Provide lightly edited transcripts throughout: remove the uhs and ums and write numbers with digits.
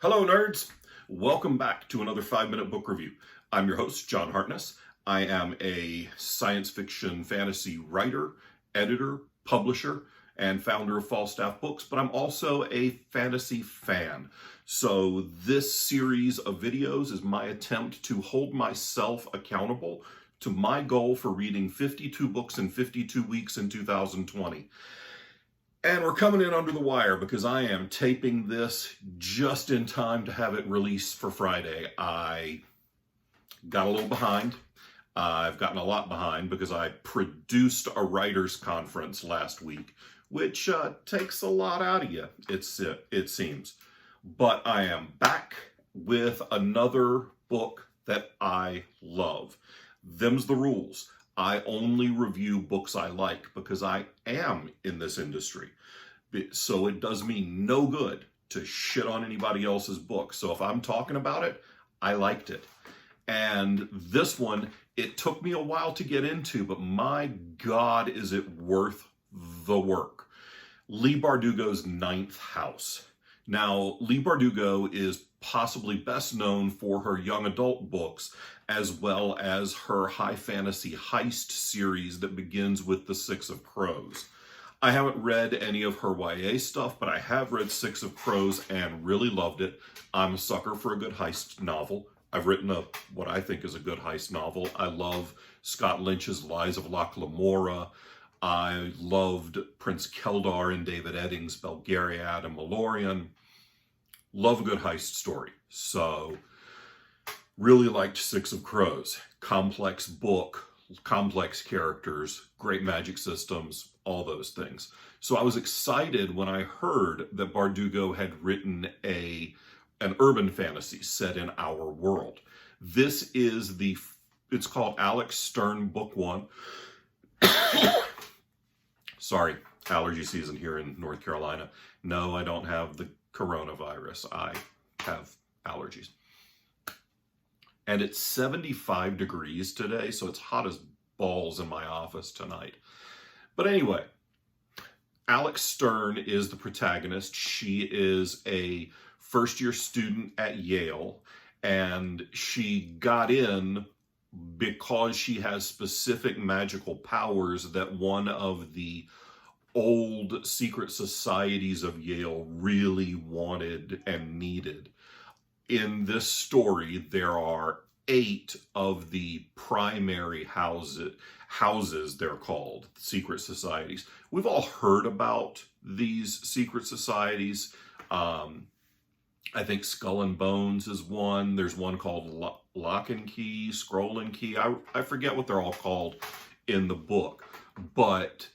Hello, nerds. Welcome back to another 5-minute book review. I'm your host, John Hartness. I am a science fiction fantasy writer, editor, publisher, and founder of Falstaff Books, but I'm also a fantasy fan. So this series of videos is my attempt to hold myself accountable to my goal for reading 52 books in 52 weeks in 2020. And we're coming in under the wire because I am taping this just in time to have it released for Friday. I got a little behind. I've gotten a lot behind because I produced a writers' conference last week, which takes a lot out of you, it seems. But I am back with another book that I love. Them's the rules. I only review books I like because I am in this industry. So it does me no good to shit on anybody else's book. So if I'm talking about it, I liked it. And this one, it took me a while to get into, but my God, is it worth the work. Leigh Bardugo's Ninth House. Now, Leigh Bardugo is possibly best known for her young adult books, as well as her high fantasy heist series that begins with The Six of Crows. I haven't read any of her YA stuff, but I have read Six of Crows and really loved it. I'm a sucker for a good heist novel. I've written what I think is a good heist novel. I love Scott Lynch's Lies of Locke Lamora. I loved Prince Keldar and David Eddings' Belgariad and Malorian. Love a good heist story. So, really liked Six of Crows. Complex book, complex characters, great magic systems, all those things. So I was excited when I heard that Bardugo had written an urban fantasy set in our world. This is it's called Alex Stern Book 1. Sorry, allergy season here in North Carolina. No, I don't have the coronavirus. I have allergies. And it's 75 degrees today, so it's hot as balls in my office tonight. But anyway, Alex Stern is the protagonist. She is a first-year student at Yale, and she got in because she has specific magical powers that one of the old secret societies of Yale really wanted and needed. In this story, there are 8 of the primary houses, they're called, secret societies. We've all heard about these secret societies. I think Skull and Bones is one. There's one called Lock and Key, Scroll and Key. I forget what they're all called in the book. But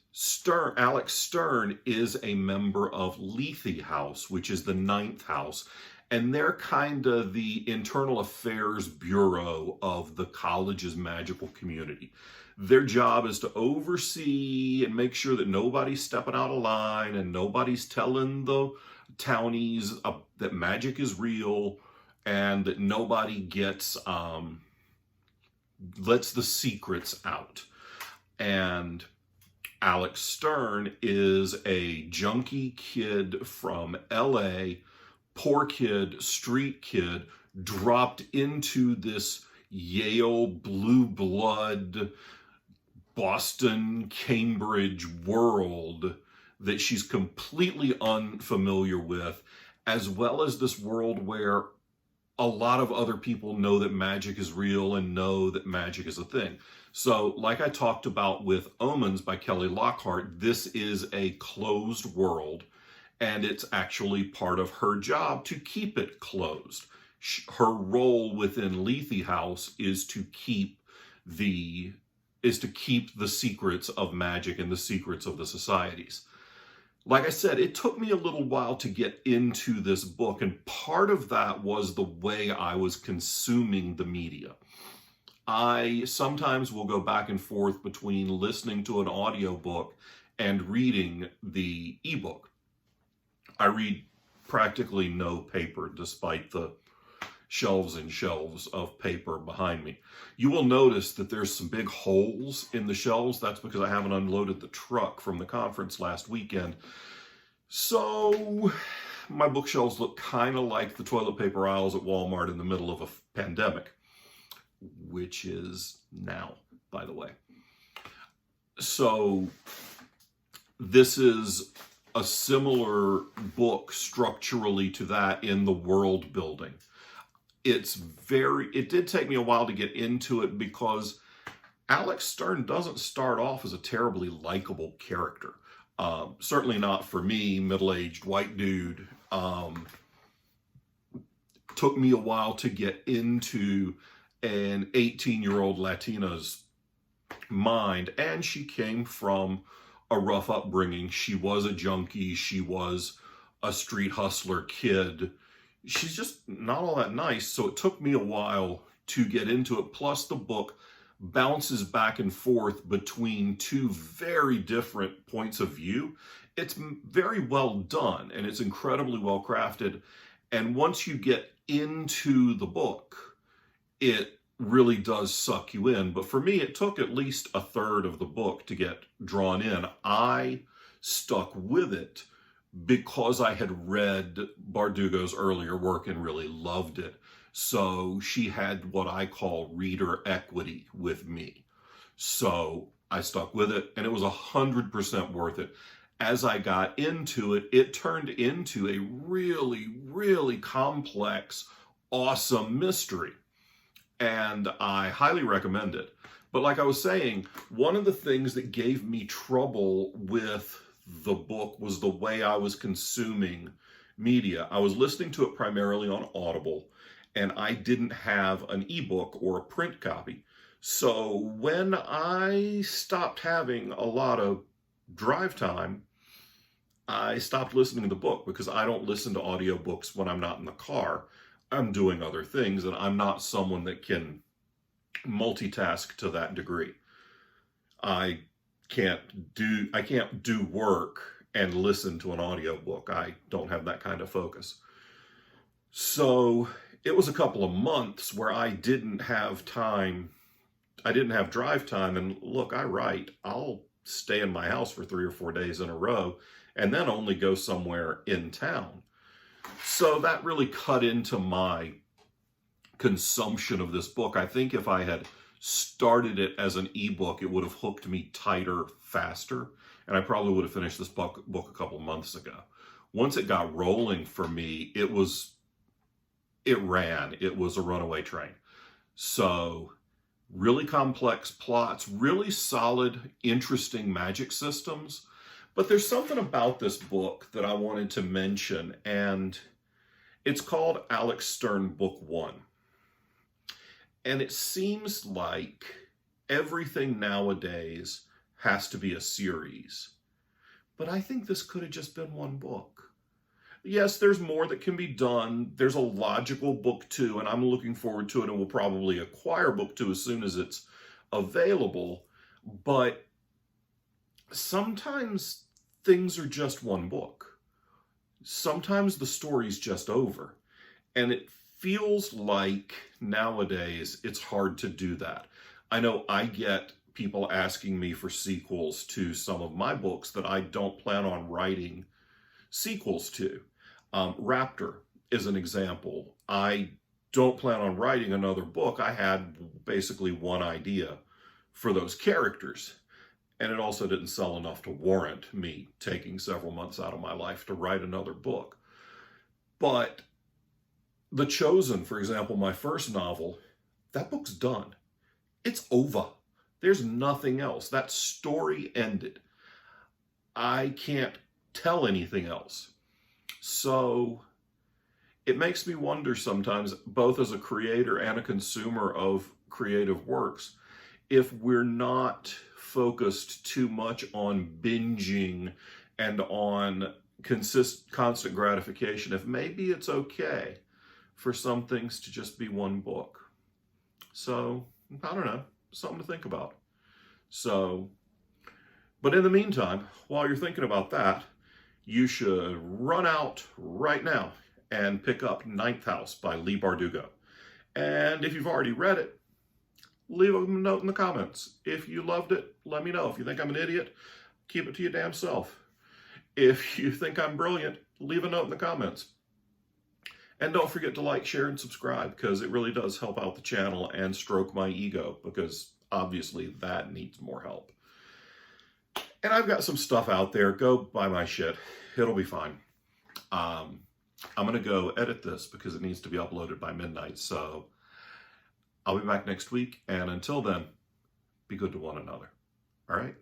Alex Stern is a member of Lethe House, which is the 9th house. And they're kind of the internal affairs bureau of the college's magical community. Their job is to oversee and make sure that nobody's stepping out of line and nobody's telling the townies that magic is real, and that nobody lets the secrets out. And Alex Stern is a junkie kid from LA, poor kid, street kid, dropped into this Yale blue blood, Boston, Cambridge world that she's completely unfamiliar with, as well as this world where a lot of other people know that magic is real and know that magic is a thing. So, like I talked about with Omens by Kelly Lockhart, this is a closed world, and it's actually part of her job to keep it closed. Her role within Lethe House is to keep the secrets of magic and the secrets of the societies. Like I said, it took me a little while to get into this book, and part of that was the way I was consuming the media. I sometimes will go back and forth between listening to an audiobook and reading the ebook. I read practically no paper, despite the shelves and shelves of paper behind me. You will notice that there's some big holes in the shelves. That's because I haven't unloaded the truck from the conference last weekend. So my bookshelves look kind of like the toilet paper aisles at Walmart in the middle of a pandemic, which is now, by the way. So this is a similar book structurally to that in the world building. It did take me a while to get into it because Alex Stern doesn't start off as a terribly likable character. Certainly not for me, middle-aged white dude. Took me a while to get into an 18-year-old Latina's mind, and she came from a rough upbringing. She was a junkie. She was a street hustler kid. She's just not all that nice, so it took me a while to get into it. Plus, the book bounces back and forth between two very different points of view. It's very well done, and it's incredibly well crafted. And once you get into the book, it really does suck you in. But for me, it took at least a third of the book to get drawn in. I stuck with it because I had read Bardugo's earlier work and really loved it. So she had what I call reader equity with me. So I stuck with it, and it was 100% worth it. As I got into it, it turned into a really, really complex, awesome mystery. And I highly recommend it. But like I was saying, one of the things that gave me trouble with the book was the way I was consuming media. I was listening to it primarily on Audible, and I didn't have an ebook or a print copy. So when I stopped having a lot of drive time, I stopped listening to the book because I don't listen to audiobooks when I'm not in the car. I'm doing other things, and I'm not someone that can multitask to that degree. I can't do work and listen to an audiobook. I don't have that kind of focus. So it was a couple of months where I didn't have time. I didn't have drive time. And look, I write. I'll stay in my house for 3 or 4 days in a row and then only go somewhere in town. So that really cut into my consumption of this book. I think if I had started it as an ebook, it would have hooked me tighter, faster, and I probably would have finished this book a couple months ago. Once it got rolling for me, it ran. It was a runaway train. So really complex plots, really solid, interesting magic systems. But there's something about this book that I wanted to mention, and it's called Alex Stern Book 1. And it seems like everything nowadays has to be a series. But I think this could have just been one book. Yes, there's more that can be done. There's a logical book 2, and I'm looking forward to it, and we'll probably acquire book 2 as soon as it's available. But sometimes things are just one book. Sometimes the story's just over. And it feels like nowadays it's hard to do that. I know I get people asking me for sequels to some of my books that I don't plan on writing sequels to. Raptor is an example. I don't plan on writing another book. I had basically one idea for those characters. And it also didn't sell enough to warrant me taking several months out of my life to write another book. But The Chosen, for example, my first novel, that book's done. It's over. There's nothing else. That story ended. I can't tell anything else. So it makes me wonder sometimes, both as a creator and a consumer of creative works, if we're not focused too much on binging and on constant gratification, if maybe it's okay for some things to just be one book. So, I don't know, something to think about. So, but in the meantime, while you're thinking about that, you should run out right now and pick up Ninth House by Leigh Bardugo. And if you've already read it, leave a note in the comments. If you loved it, let me know. If you think I'm an idiot, keep it to your damn self. If you think I'm brilliant, leave a note in the comments. And don't forget to like, share, and subscribe, because it really does help out the channel and stroke my ego, because obviously that needs more help. And I've got some stuff out there. Go buy my shit. It'll be fine. I'm going to go edit this because it needs to be uploaded by midnight. So I'll be back next week. And until then, be good to one another. All right?